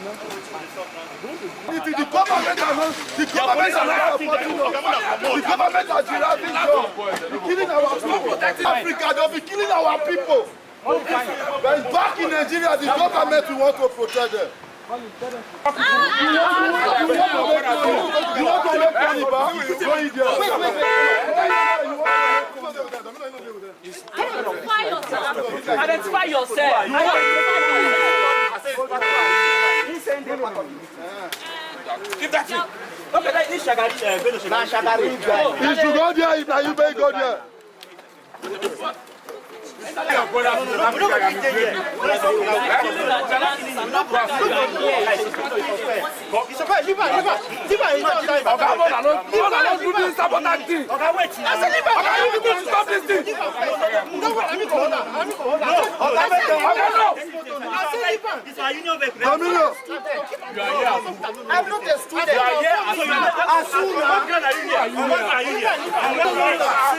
The government are supporting us. The government are giraffing us. They're killing our people. Protecting Africa, they'll be killing our people. But back in Nigeria, the government will want to protect them. You want to make money back? Go in there. Identify yourself. Give that to me. Okay, this Shagari. You should go there if you may go there.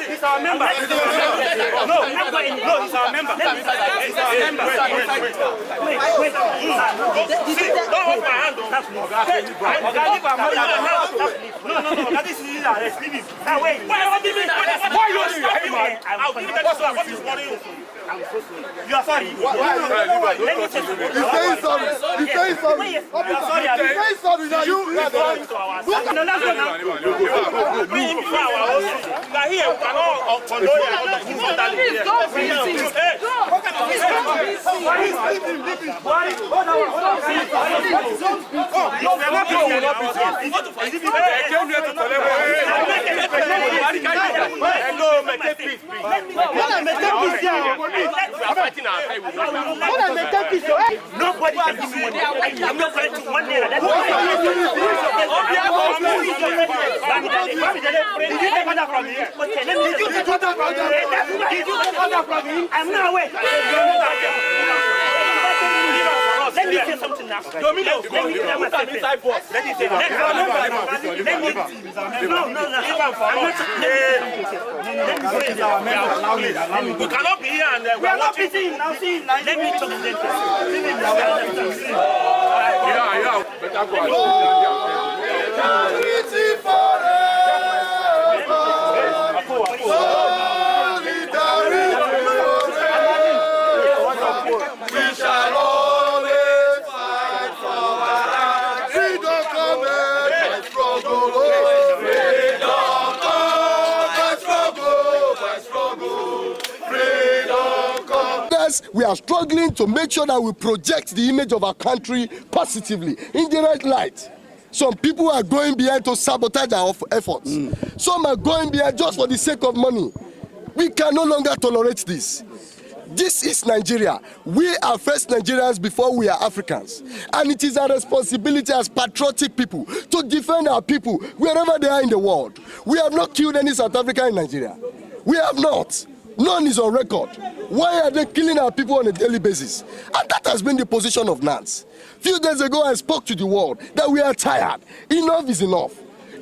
No, he's our member. He's our member. Wait. Don't hold my hand. No. This is his arrest. Leave him. Now wait. Why are you doing that? Why are you doing that? I'll give you that. What is worrying you? You are sorry. Let me tell you. He's saying sorry. He's saying sorry. You are sorry. He's saying sorry. Now you No, let's go now. Bring him before our house. We are here. We cannot condone nobody can give me money. I'm not going to 1 naira. Did you take order from me? Okay, let me. Did you take order from me? I'm not aware. Let me say something now. Domino, let me say something. Let me say we cannot be here and we are not beating now. See, let me talk to them. We are struggling to make sure that we project the image of our country positively in the right light. Some people are going behind to sabotage our efforts. Some are going behind just for the sake of money. We can no longer tolerate this. This is Nigeria. We are first Nigerians before we are Africans. And it is our responsibility as patriotic people to defend our people wherever they are in the world. We have not killed any South African in Nigeria. We have not. None is on record. Why are they killing our people on a daily basis? And that has been the position of NANS. Few days ago, I spoke to the world that we are tired. Enough is enough.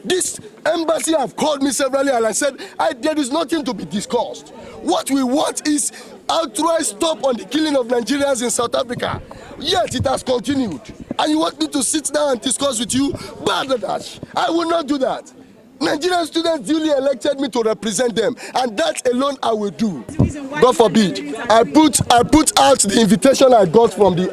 This embassy have called me severally and I said, there is nothing to be discussed. What we want is outright stop on the killing of Nigerians in South Africa. Yet it has continued. And you want me to sit down and discuss with you? Bangladesh. I will not do that. Nigerian students duly elected me to represent them, and that alone I will do. God forbid. I put out the invitation I got from the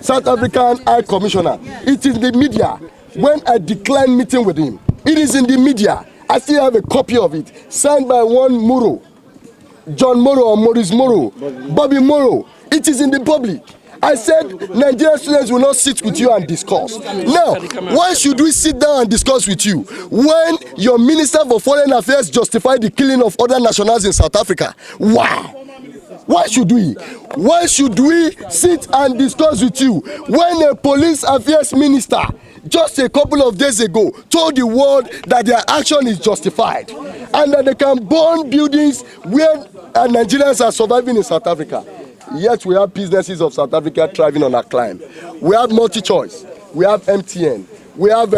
South African High Commissioner. It is in the media when I declined meeting with him. It is in the media. I still have a copy of it, signed by one Moro, John Moro or Maurice Moro, Bobby Moro. It is in the public. I said Nigerian students will not sit with you and discuss. Now, why should we sit down and discuss with you when your Minister for Foreign Affairs justified the killing of other nationals in South Africa? Wow! Why should we? Why should we sit and discuss with you when a police affairs minister just a couple of days ago told the world that their action is justified and that they can burn buildings where Nigerians are surviving in South Africa? Yet we have businesses of South Africa thriving on our climb. We have multi-choice. We have MTN. we have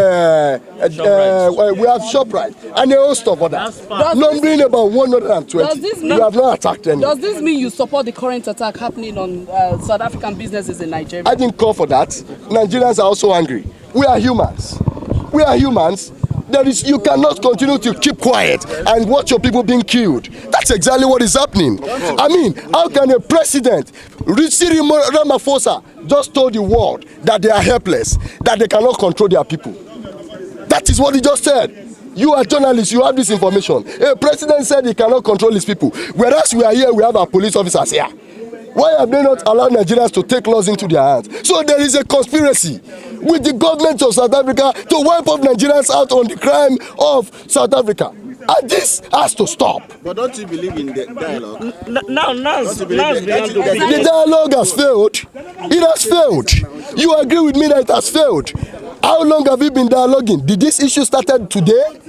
ShopRite, and a host of others, numbering about 120. We have not attacked any. Does this mean you support the current attack happening on South African businesses in Nigeria? I didn't call for that. Nigerians are also angry. We are humans. We are humans. You cannot continue to keep quiet and watch your people being killed. That's exactly what is happening. I mean, how can a president, Cyril Ramaphosa, just told the world that they are helpless, that they cannot control their people? That is what he just said. You are journalists, you have this information. A president said he cannot control his people, whereas we are here, we have our police officers here. Why have they not allowed Nigerians to take laws into their hands? So there is a conspiracy with the government of South Africa to wipe off Nigerians out on the crime of South Africa. And this has to stop. But don't you believe in the dialogue? The dialogue has failed. It has failed. You agree with me that it has failed. How long have we been dialoguing? Did this issue started today?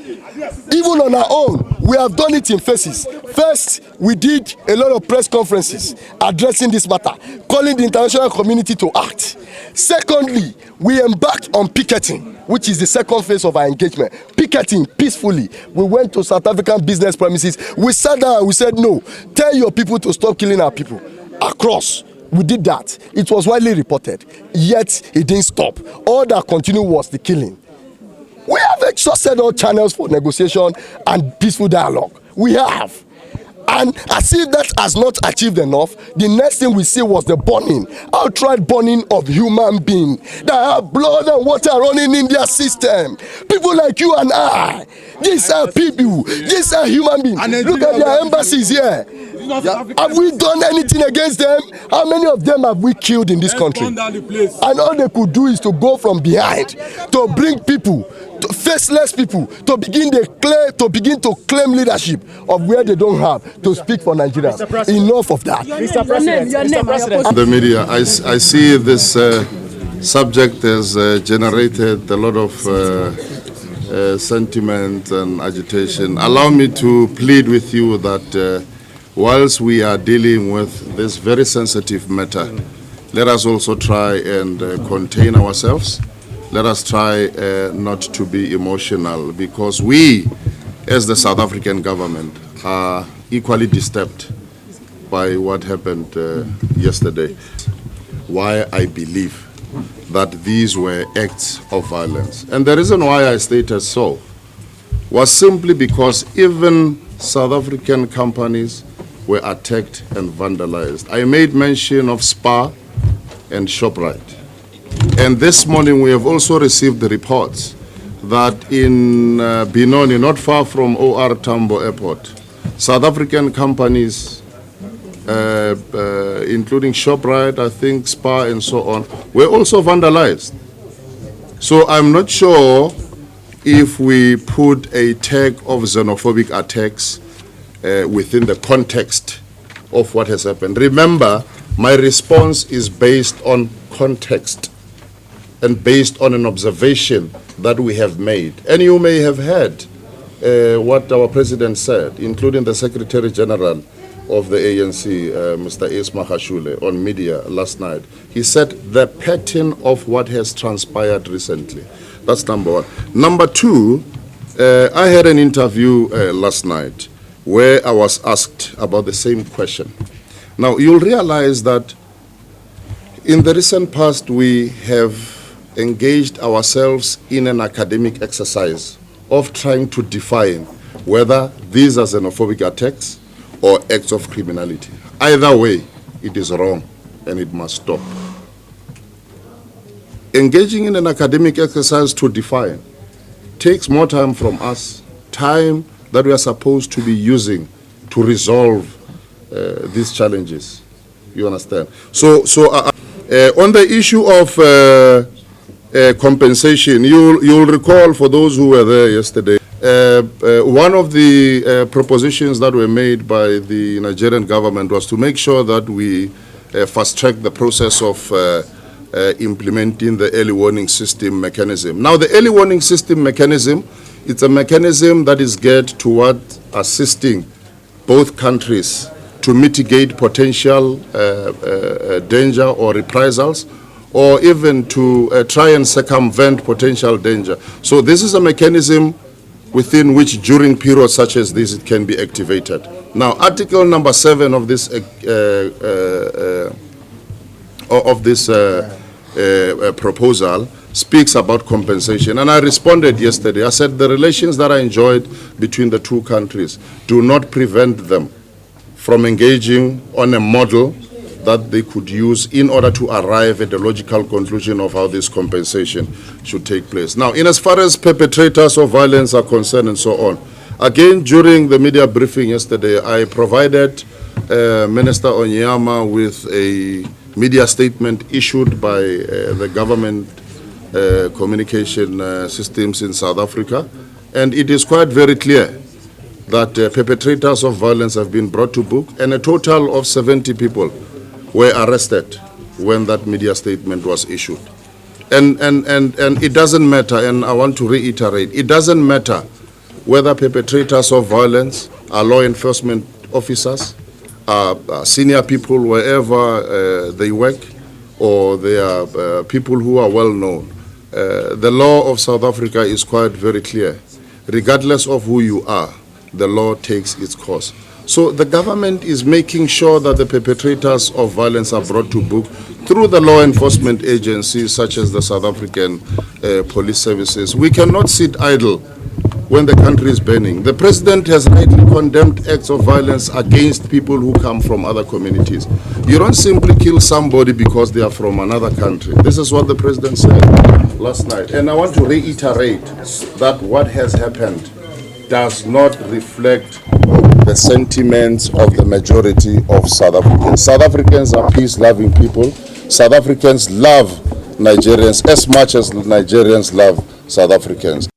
Even on our own, we have done it in phases. First, we did a lot of press conferences addressing this matter, calling the international community to act. Secondly, we embarked on picketing, which is the second phase of our engagement. Picketing peacefully. We went to South African business premises. We sat down and we said, no, tell your people to stop killing our people. Across. We did that. It was widely reported. Yet, it didn't stop. All that continued was the killing. We have exhausted all channels for negotiation and peaceful dialogue. We have. And as if that has not achieved enough, the next thing we see was the burning, outright burning of human beings that have blood and water running in their system. People like you and I. These are people. These are human beings. Look at their embassies here. Have we done anything against them? How many of them have we killed in this country? And all they could do is to go from behind to bring people, faceless people, to begin to claim leadership of where they don't have, to speak for Nigerians. Enough of that. Mr. President, The media, I see this subject has generated a lot of sentiment and agitation. Allow me to plead with you that whilst we are dealing with this very sensitive matter, let us also try and contain ourselves. Let us try not to be emotional, because we, as the South African government, are equally disturbed by what happened yesterday. Why I believe that these were acts of violence. And the reason why I stated so was simply because even South African companies were attacked and vandalized. I made mention of SPAR and ShopRite. And this morning we have also received the reports that in Benoni, not far from OR Tambo Airport, South African companies, including ShopRite, I think SPAR and so on, were also vandalized. So I'm not sure if we put a tag of xenophobic attacks within the context of what has happened. Remember, my response is based on context and based on an observation that we have made. And you may have heard what our president said, including the Secretary General of the ANC, Mr. Isma Hashule, on media last night. He said the pattern of what has transpired recently. That's number one. Number two, I had an interview last night where I was asked about the same question. Now, you'll realize that in the recent past, we have engaged ourselves in an academic exercise of trying to define whether these are xenophobic attacks or acts of criminality. Either way, it is wrong and it must stop. Engaging in an academic exercise to define takes more time from us, time that we are supposed to be using to resolve these challenges. You understand? So on the issue of compensation, you'll recall, for those who were there yesterday, one of the propositions that were made by the Nigerian government was to make sure that we fast-track the process of implementing the early warning system mechanism. Now, the early warning system mechanism, it's a mechanism that is geared toward assisting both countries to mitigate potential danger or reprisals or even to try and circumvent potential danger. So this is a mechanism within which during periods such as this it can be activated. Now, Article number 7 of this proposal speaks about compensation, and I responded yesterday. I said the relations that are enjoyed between the two countries do not prevent them from engaging on a model that they could use in order to arrive at a logical conclusion of how this compensation should take place. Now, in as far as perpetrators of violence are concerned and so on, again, during the media briefing yesterday, I provided Minister Onyema with a media statement issued by the government communication systems in South Africa, and it is quite very clear that perpetrators of violence have been brought to book, and a total of 70 people were arrested when that media statement was issued. And it doesn't matter, and I want to reiterate, it doesn't matter whether perpetrators of violence are law enforcement officers, senior people wherever they work, or they are people who are well known. The law of South Africa is quite very clear. Regardless of who you are, the law takes its course. So the government is making sure that the perpetrators of violence are brought to book through the law enforcement agencies such as the South African police services. We cannot sit idle when the country is burning. The president has rightly condemned acts of violence against people who come from other communities. You don't simply kill somebody because they are from another country. This is what the president said last night. And I want to reiterate that what has happened does not reflect the sentiments of the majority of South Africans. South Africans are peace-loving people. South Africans love Nigerians as much as Nigerians love South Africans.